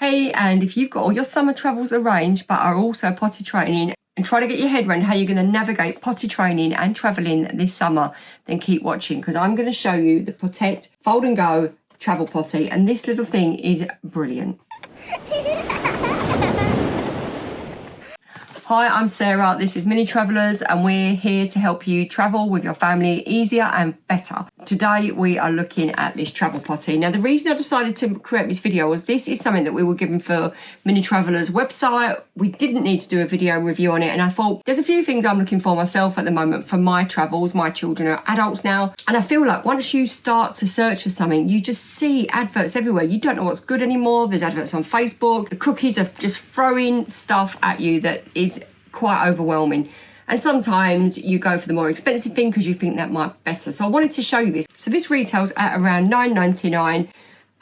Hey, and if you've got all your summer travels arranged but are also potty training and try to get your head around how you're going to navigate potty training and travelling this summer, then keep watching, because I'm going to show you the Potette Fold N Go travel potty, and this little thing is brilliant. Hi, I'm Sarah, this is Mini Travellers, and we're here to help you travel with your family easier and better. Today we are looking at this travel potty. Now the reason I decided to create this video was this is something that we were given for Mini Travellers website. We didn't need to do a video review on it, and I thought there's a few things I'm looking for myself at the moment for my travels. My children are adults now, and I feel like once you start to search for something, you just see adverts everywhere. You don't know what's good anymore. There's adverts on Facebook. The cookies are just throwing stuff at you that is quite overwhelming, and sometimes you go for the more expensive thing because you think that might be better. So I wanted to show you this. So this retails at around $9.99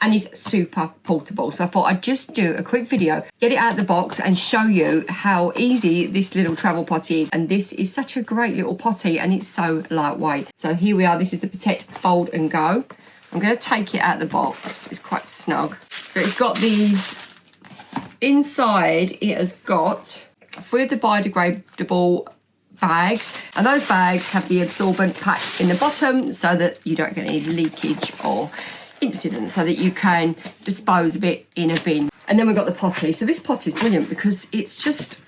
and is super portable. So I thought I'd just do a quick video, get it out of the box and show you how easy this little travel potty is. And this is such a great little potty and it's so lightweight. So here we are, this is the Potette Fold N Go. I'm going to take it out of the box, it's quite snug. So it's got the inside, it has got 3 of the biodegradable bags, and those bags have the absorbent patch in the bottom so that you don't get any leakage or incidents, so that you can dispose of it in a bin. And then we've got the potty. So this potty is brilliant because it's just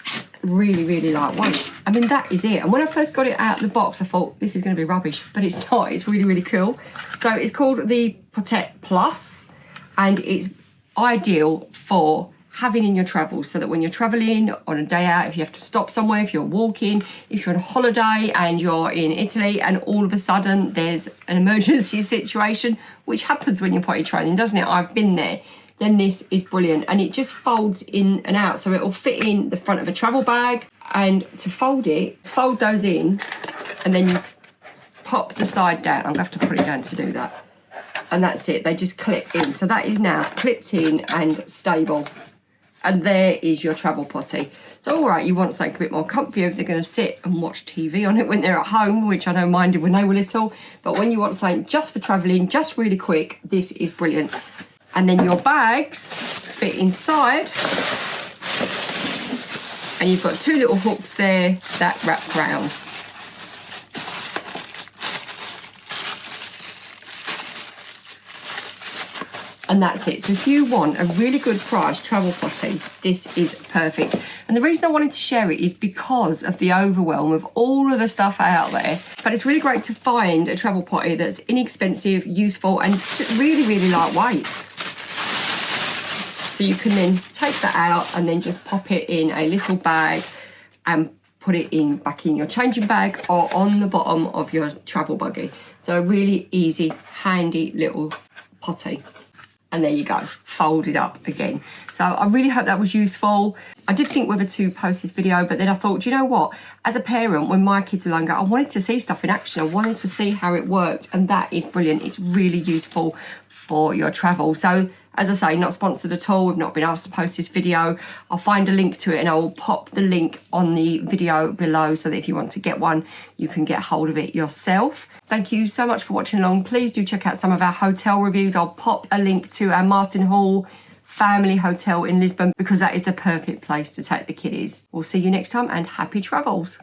really lightweight. I mean, that is it. And when I first got it out of the box, I thought this is going to be rubbish, but it's not. It's really cool. So it's called the Potette Plus, and it's ideal for having in your travels, so that when you're traveling on a day out, if you have to stop somewhere, if you're walking, if you're on a holiday and you're in Italy and all of a sudden there's an emergency situation, which happens when you're potty training, doesn't it? I've been there. Then this is brilliant, and it just folds in and out, so it will fit in the front of a travel bag. And to fold it, fold those in, and then you pop the side down. I'm gonna have to put it down to do that. And that's it, they just clip in. So that is now clipped in and stable. And there is your travel potty. So all right, you want something a bit more comfy if they're going to sit and watch TV on it when they're at home, which I don't mind when they were little. But when you want something just for travelling, just really quick, this is brilliant. And then your bags fit inside. And you've got 2 little hooks there that wrap round. And that's it. So if you want a really good price travel potty, this is perfect. And the reason I wanted to share it is because of the overwhelm of all of the stuff out there. But it's really great to find a travel potty that's inexpensive, useful, and just really lightweight. So you can then take that out and then just pop it in a little bag and put it in back in your changing bag or on the bottom of your travel buggy. So a really easy, handy little potty. And there you go, fold it up again. So I really hope that was useful. I did think whether to post this video, but then I thought, do you know what? As a parent, when my kids were younger, I wanted to see stuff in action. I wanted to see how it worked, and that is brilliant. It's really useful for your travel. So as I say, not sponsored at all. We've not been asked to post this video. I'll find a link to it and I will pop the link on the video below so that if you want to get one, you can get hold of it yourself. Thank you so much for watching along. Please do check out some of our hotel reviews. I'll pop a link to our Martin Hall family hotel in Lisbon because that is the perfect place to take the kiddies. We'll see you next time and happy travels.